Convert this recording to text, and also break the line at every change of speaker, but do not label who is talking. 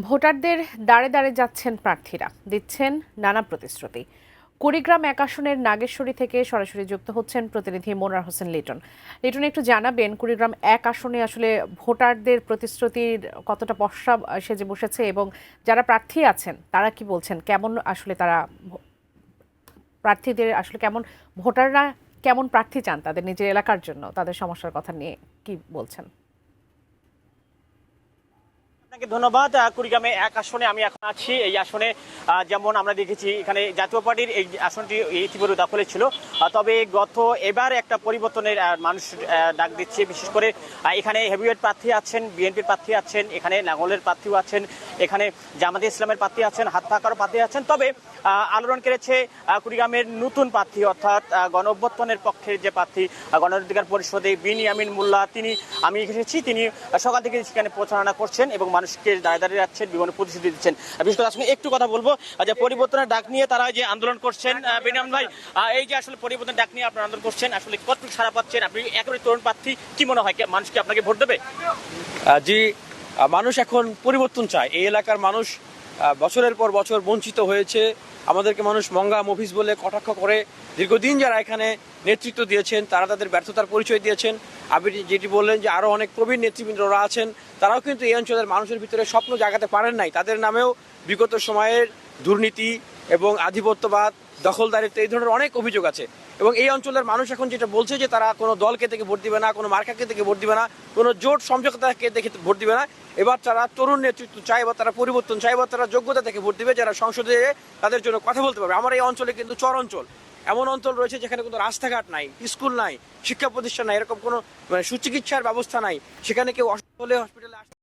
ভোটারদের দাঁড়ে দাঁড়ে যাচ্ছেন প্রার্থীরা, দিচ্ছেন নানা প্রতিশ্রুতি। কুড়িগ্রাম এক আসনের নাগেশ্বরী থেকে সরাসরি যুক্ত হচ্ছেন প্রতিনিধি মোনার হোসেন লিটন। লিটন, একটু জানাবেন কুড়িগ্রাম এক আসনে আসলে ভোটারদের প্রতিশ্রুতির কতটা পসরা সেজে বসেছে এবং যারা প্রার্থী আছেন তারা কি বলছেন, কেমন আসলে তারা প্রার্থীদের আসলে কেমন, ভোটাররা কেমন প্রার্থী চান তাদের নিজের এলাকার জন্য, তাদের সমস্যার কথা নিয়ে কি বলছেন?
আপনাকে ধন্যবাদ। কুড়িগ্রামে এক আসনে আমি এখন আছি। এই আসনে যেমন আমরা দেখেছি এখানে জাতীয় পার্টির এই আসনটি ইতিপূর্বে দখলে ছিল, তবে এবার একটা পরিবর্তনের মানুষ ডাক দিচ্ছে। বিশেষ করে এখানে হেভিওয়েট প্রার্থী আছেন, বিএনপির প্রার্থী আছেন, এখানে লাঙ্গলের প্রার্থীও আছেন, এখানে জামাতে ইসলামের প্রার্থী আছেন, হাত পাকারও প্রার্থী আছেন। তবে আলোড়ন কেড়েছে কুড়িগ্রামের নতুন প্রার্থী, অর্থাৎ গণ অভ্যুত্থানের পক্ষের যে প্রার্থী গণ অধিকার পরিষদে বিনিয়ামিন মোল্লা, আমি এসেছি, তিনি সকাল থেকে সেখানে প্রচারণা করছেন এবং মানুষকে দাঁড়িয়ে দাঁড়িয়ে যাচ্ছেন, বিভিন্ন প্রতিশ্রুতি দিচ্ছেন। বিশেষ করে আসলে একটু কথা বলবো যে পরিবর্তনের ডাক নিয়ে তারা যে আন্দোলন করছেন। বিনিয়ামিন ভাই, এই যে আসলে পরিবর্তনের ডাক নিয়ে আপনারা আন্দোলন করছেন, আসলে কতটুকু সাড়া পাচ্ছেন? আপনি একেবারে তরুণ প্রার্থী, কি মনে হয় মানুষ কি আপনাকে ভোট দেবে?
জি, মানুষ এখন পরিবর্তন চায়। এই এলাকার মানুষ বছরের পর বছর বঞ্চিত হয়েছে। আমাদেরকে মানুষ মঙ্গা মফিজ বলে কটাক্ষ করে। দীর্ঘদিন যারা এখানে নেতৃত্ব দিয়েছেন তারা তাদের ব্যর্থতার পরিচয় দিয়েছেন। আপনি যেটি বললেন যে আরও অনেক প্রবীণ নেতৃবৃন্দরা আছেন, তারাও কিন্তু এই অঞ্চলের মানুষের ভিতরে স্বপ্ন জাগাতে পারেন নাই। তাদের নামেও বিগত সময়ের দুর্নীতি এবং আধিপত্যবাদ, দখলদারিত্ব, এই ধরনের অনেক অভিযোগ আছে। এবং এই অঞ্চলের মানুষ এখন যেটা বলছে যে তারা কোনো দলকে থেকে ভোট দিবে না, কোনো মার্কাকে থেকে ভোট দিবে না, কোনো জোট সমঝোতাকে দেখে ভোট দিবে না। এবার তারা তরুণ নেতৃত্ব চায়, এবার তারা পরিবর্তন চায়, এবার তারা যোগ্যতা থেকে ভোট দিবে, যারা সংসদে তাদের জন্য কথা বলতে পারবে। আমার এই অঞ্চলে কিন্তু চর অঞ্চল, এমন অঞ্চল রয়েছে যেখানে কোনো রাস্তাঘাট নাই, স্কুল নাই, শিক্ষা প্রতিষ্ঠান নাই, এরকম কোনো সুচিকিৎসার ব্যবস্থা নাই। সেখানে কেউ অসুস্থ হলে হসপিটালে